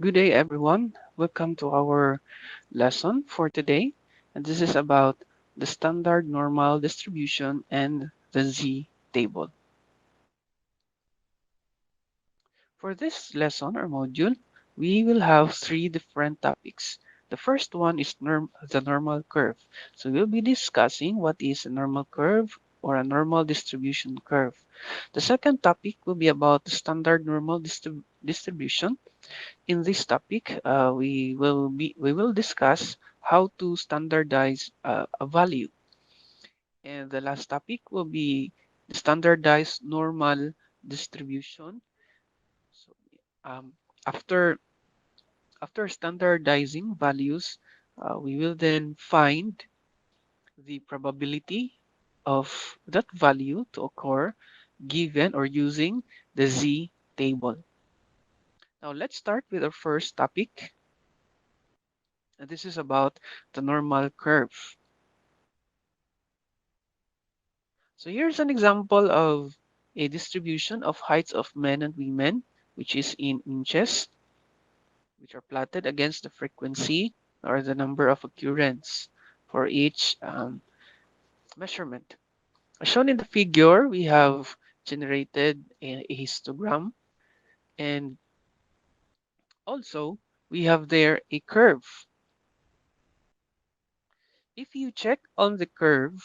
Good day, everyone. Welcome to our lesson for today. And this is about the standard normal distribution and the Z table. For this lesson or module, we will have three different topics. The first one is the normal curve. So we'll be discussing what is a normal curve or a normal distribution curve. The second topic will be about the standard normal distribution. In this topic, we will discuss how to standardize a value, and the last topic will be the standardized normal distribution. So, um, after after standardizing values, we will then find the probability of that value to occur given or using the Z table. Now let's start with our first topic. And this is about the normal curve. So here's an example of a distribution of heights of men and women, which is in inches, which are plotted against the frequency or the number of occurrence for each measurement. As shown in the figure, we have generated a histogram, and also we have there a curve. If you check on the curve,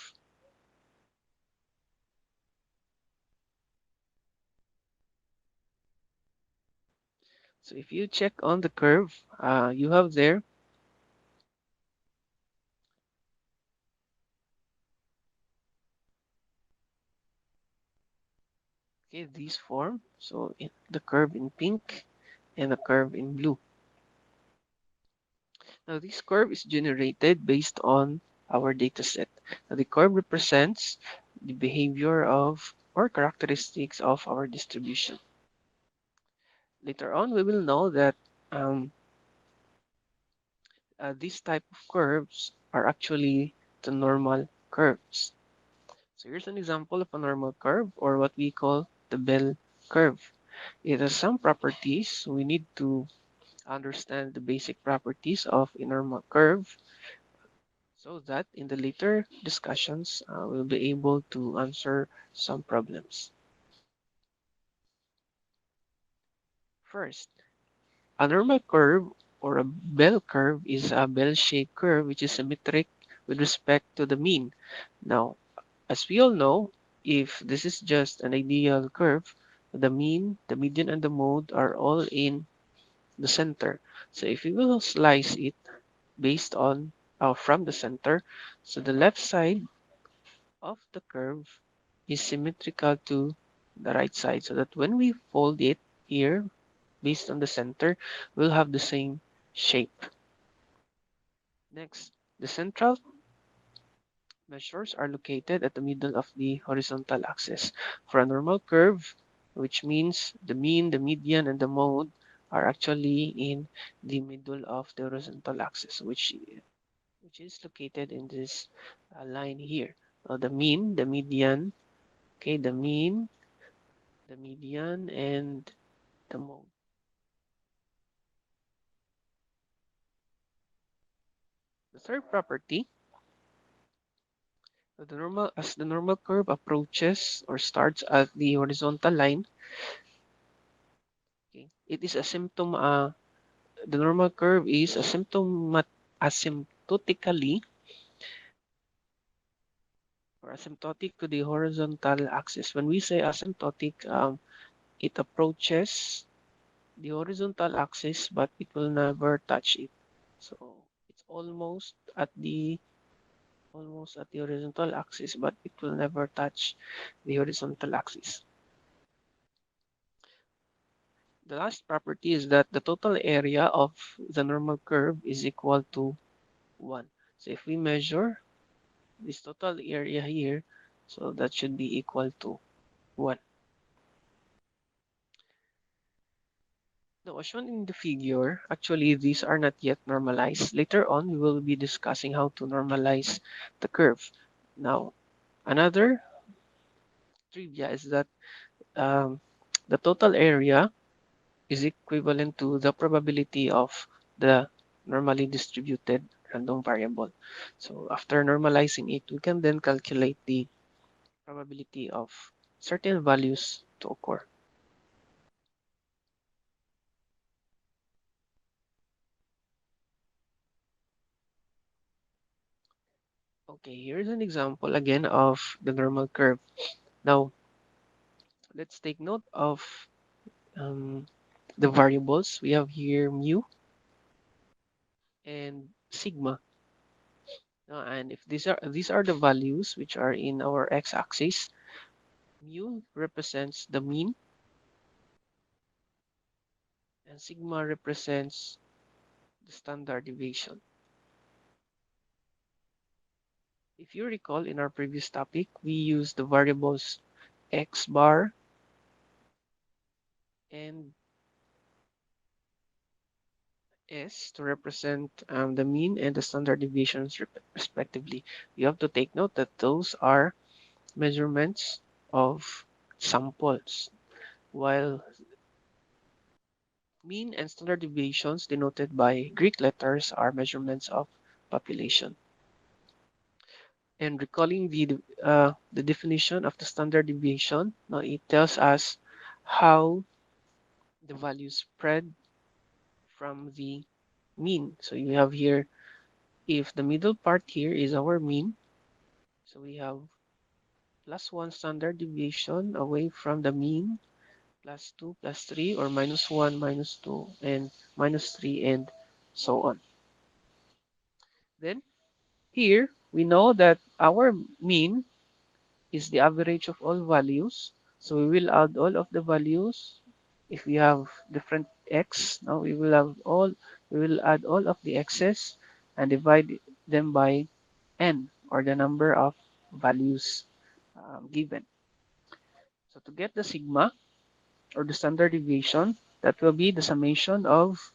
so if you check on the curve, you have there, okay, these form. So the curve in pink and the curve in blue. Now this curve is generated based on our data set. Now the curve represents the behavior of or characteristics of our distribution. Later on, we will know that um, these type of curves are actually the normal curves. So here's an example of a normal curve, or what we call the bell curve. It has some properties. We need to understand the basic properties of a normal curve so that in the later discussions, we'll be able to answer some problems. First, a normal curve or a bell curve is a bell-shaped curve which is symmetric with respect to the mean. Now, as we all know, if this is just an ideal curve, the mean, the median, and the mode are all in the center. So if we will slice it based on from the center, so the left side of the curve is symmetrical to the right side, so that when we fold it here based on the center, we'll have the same shape. Next, the central measures are located at the middle of the horizontal axis. For a normal curve, which means the mean, the median, and the mode are actually in the middle of the horizontal axis, which is located in this line here. The mean, the median, okay, the mean, the median, and the mode. The third property, as the normal curve approaches or starts at the horizontal line, okay, it is a symptom. The normal curve is asymptotically or asymptotic to the horizontal axis. When we say asymptotic, it approaches the horizontal axis, but it will never touch it. So it's almost at the horizontal axis, but it will never touch the horizontal axis. The last property is that the total area of the normal curve is equal to 1. So if we measure this total area here, so that should be equal to 1. Now, as shown in the figure, actually these are not yet normalized. Later on, we will be discussing how to normalize the curve. Now, another trivia is that um, the total area is equivalent to the probability of the normally distributed random variable. So after normalizing it, we can then calculate the probability of certain values to occur. Okay, here's an example again of the normal curve. Now, let's take note of um, the variables. We have here mu and sigma. And if these are the values which are in our x-axis, mu represents the mean and sigma represents the standard deviation. If you recall in our previous topic, we used the variables x bar and s to represent the mean and the standard deviations respectively. You have to take note that those are measurements of samples, while mean and standard deviations denoted by Greek letters are measurements of population. And recalling the definition of the standard deviation, now it tells us how the value spread from the mean. So you have here, if the middle part here is our mean, so we have +1 standard deviation away from the mean, +2, +3, or -1, -2, and -3, and so on. Then here we know that our mean is the average of all values. So we will add all of the values. If we have different x, now we will add all of the x's and divide them by n, or the number of values given. So to get the sigma, or the standard deviation, that will be the summation of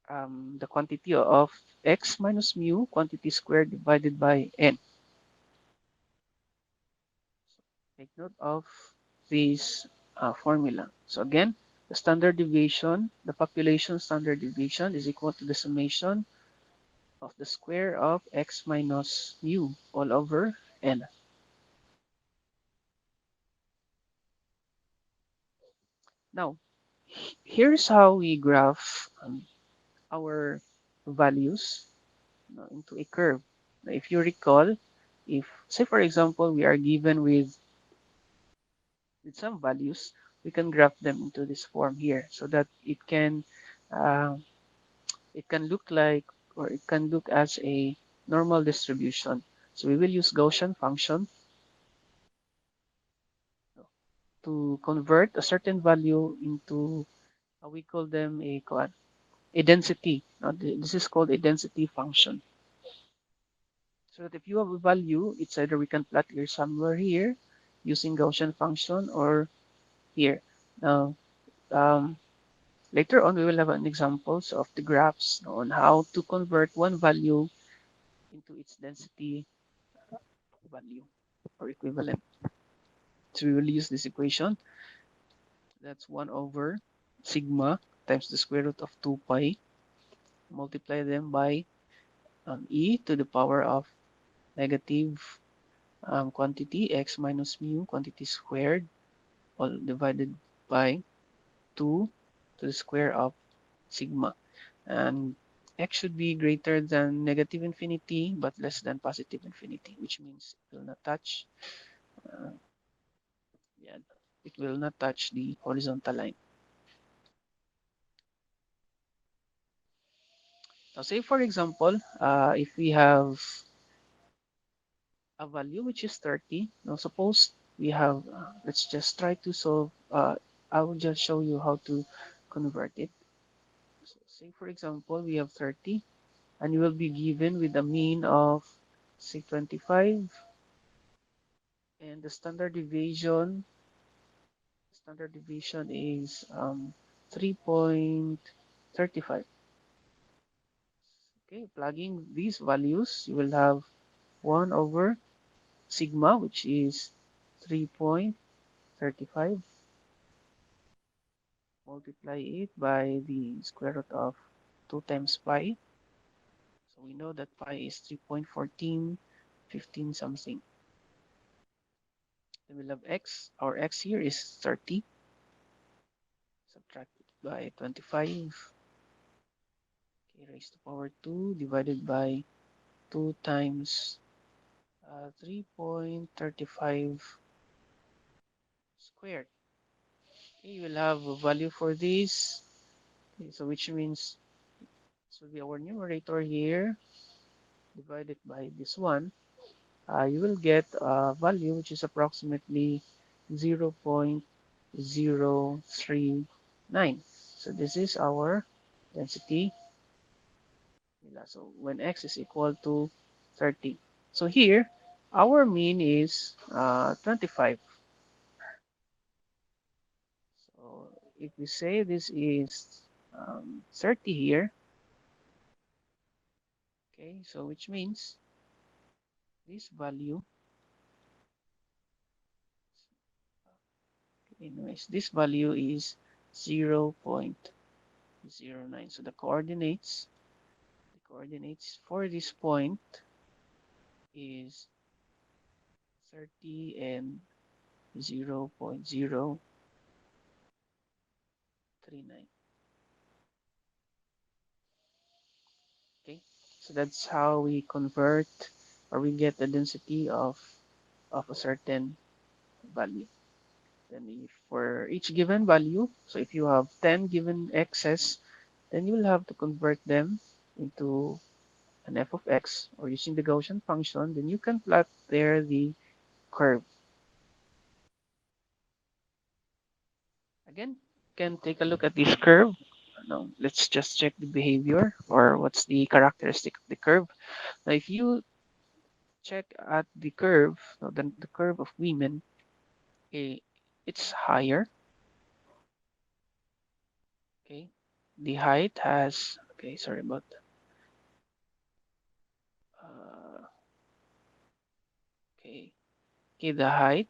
the quantity of x minus mu quantity squared divided by n. Take note of this formula. So again, the standard deviation, the population standard deviation is equal to the summation of the square of x minus mu all over n. Now, here's how we graph our values into a curve. Now, if you recall, if, say for example, we are given with some values, we can graph them into this form here so that uh, it can look like, or it can look as a normal distribution. So we will use Gaussian function to convert a certain value into, we call them a density. This is called a density function. So that if you have a value, it's either we can plot here somewhere here using Gaussian function, or here. Now, um, later on, we will have an examples of the graphs on how to convert one value into its density value or equivalent. So we will use this equation. That's 1 over sigma times the square root of 2 pi. Multiply them by e to the power of negative quantity x minus mu quantity squared, all divided by 2 to the square of sigma. And x should be greater than negative infinity but less than positive infinity, which means it will not touch uh, yeah, it will not touch the horizontal line. Now, say for example, if we have a value which is 30, now suppose we have, let's just try to solve, I will just show you how to convert it. So say for example, we have 30, and you will be given with a mean of, say, 25, and the standard deviation is 3.35. Okay, plugging these values, you will have 1 over sigma, which is 3.35, multiply it by the square root of 2 times pi. So we know that pi is 3.1415 something. Then we'll have x. Our x here is 30. Subtracted by 25. Okay, raised to power 2 divided by 2 times 3.35 squared. Okay, you will have a value for this. Okay, so which means this will be our numerator here divided by this one. You will get a value which is approximately 0.039. So this is our density. So when x is equal to 30. So here, our mean is 25. So if we say this is 30 here, okay, so which means this value, anyways, this value is 0.09. So the coordinates for this point is 30 and 0.039. Okay, so that's how we convert or we get the density of a certain value. Then if for each given value, so if you have 10 given x's, then you will have to convert them into an f of x or using the Gaussian function, then you can plot there the curve. Again, you can take a look at this curve. No, let's just check the behavior or what's the characteristic of the curve. Now, if you check at the curve, so then the curve of women, okay, it's higher. Okay, the height has, okay, sorry about that. Okay, okay, the height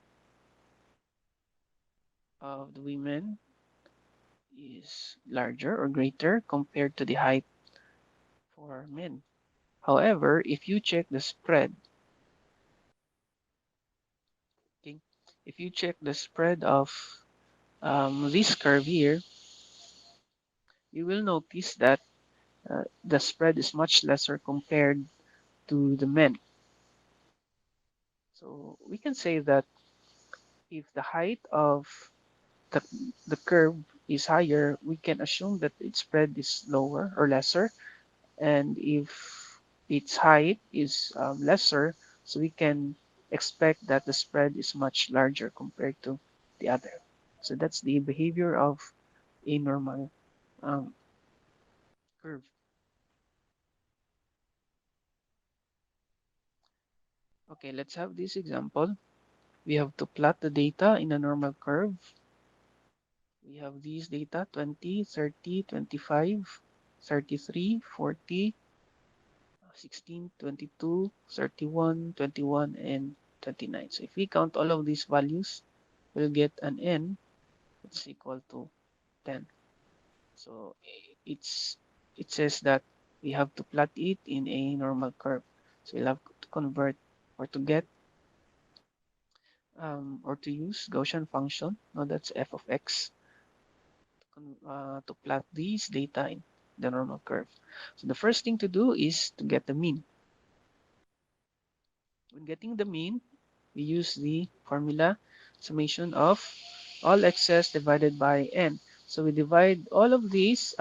of the women is larger or greater compared to the height for men. However, if you check the spread, okay, if you check the spread of this curve here, you will notice that the spread is much lesser compared to the men. So we can say that if the height of the, the curve is higher, we can assume that its spread is lower or lesser. And if its height is lesser, so we can expect that the spread is much larger compared to the other. So that's the behavior of a normal um, curve. Okay, let's have this example. We have to plot the data in a normal curve. We have these data 20, 30, 25, 33, 40, 16, 22, 31, 21, and 29. So if we count all of these values, we'll get an n that's equal to 10. So it says that we have to plot it in a normal curve. So we'll have to convert or to get or to use Gaussian function. Now that's f of x to plot these data in the normal curve. So the first thing to do is to get the mean. When getting the mean, we use the formula summation of all x's divided by n. So we divide all of these,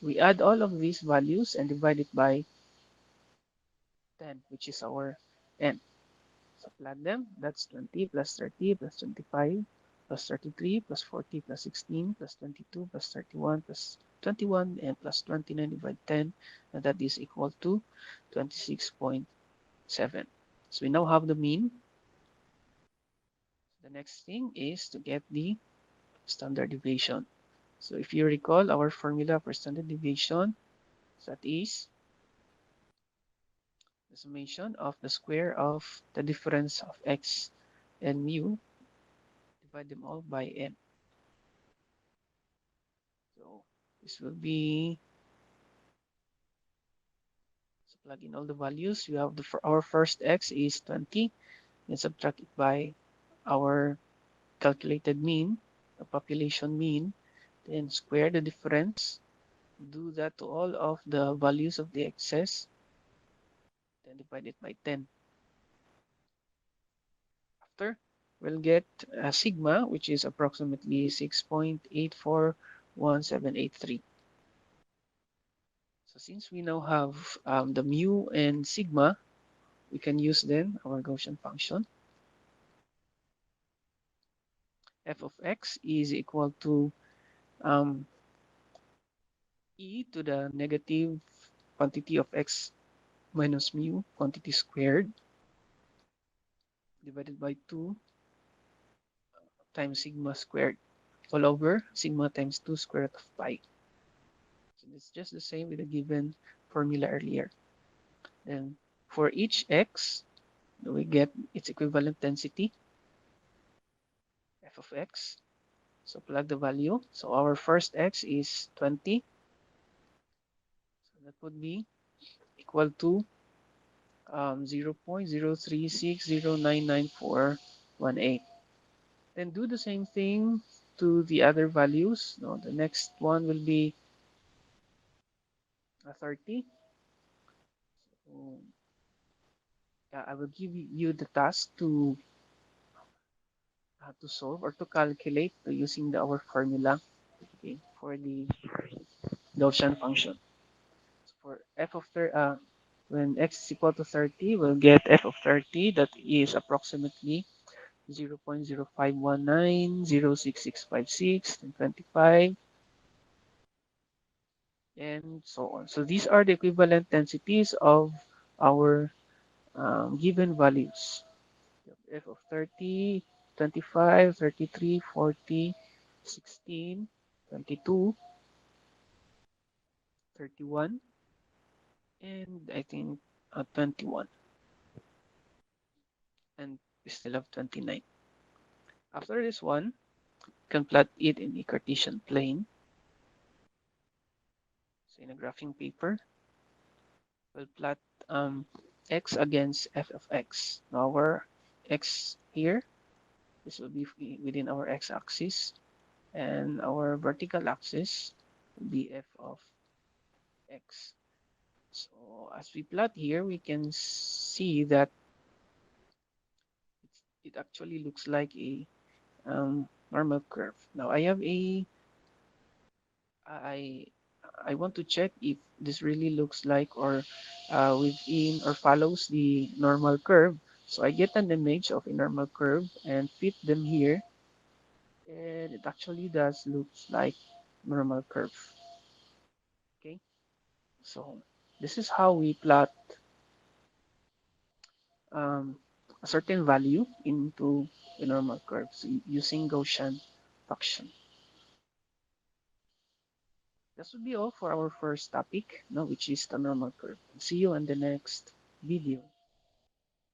we add all of these values and divide it by 10, which is our n. So plot them. That's 20 plus 30 plus 25 plus 33 plus 40 plus 16 plus 22 plus 31 plus 21 and plus 29 divided 10, and that is equal to 26.7. So we now have the mean. The next thing is to get the standard deviation. So if you recall our formula for standard deviation, that is the summation of the square of the difference of x and mu, divide them all by n. So this will be, so plug in all the values. We have our first x is 20, and subtract it by our calculated mean, the population mean, then square the difference. Do that to all of the values of the excess, then divide it by 10. After, we'll get a sigma, which is approximately 6.841783. So since we now have the mu and sigma, we can use then our Gaussian function. F of x is equal to um, e to the negative quantity of x minus mu quantity squared divided by 2 times sigma squared all over sigma times 2 square root of pi. So it's just the same with the given formula earlier. Then for each x, we get its equivalent density, f of x. So plug the value. So our first x is 20. So that would be equal to 0.036099418. Then do the same thing to the other values. No, the next one will be 30. So, I will give you the task to solve or to calculate using our formula, okay, for the Gaussian function. So for f of when x is equal to 30, we'll get f of 30 that is approximately 0.0519, 0.6656, and 25, and so on. So these are the equivalent densities of our given values. F of 30, 25, 33, 40, 16, 22, 31, and I think 21, and we still have 29. After this one, you can plot it in a Cartesian plane. So in a graphing paper, we'll plot x against f of x. Now our x here, this will be within our x-axis, and our vertical axis will be f of x. So as we plot here, we can see that it actually looks like a normal curve. Now I I want to check if this really looks like or within or follows the normal curve. So I get an image of a normal curve and fit them here, and it actually does looks like normal curve. Okay, so this is how we plot um, a certain value into a normal curve using Gaussian function. This would be all for our first topic, no, which is the normal curve. See you in the next video.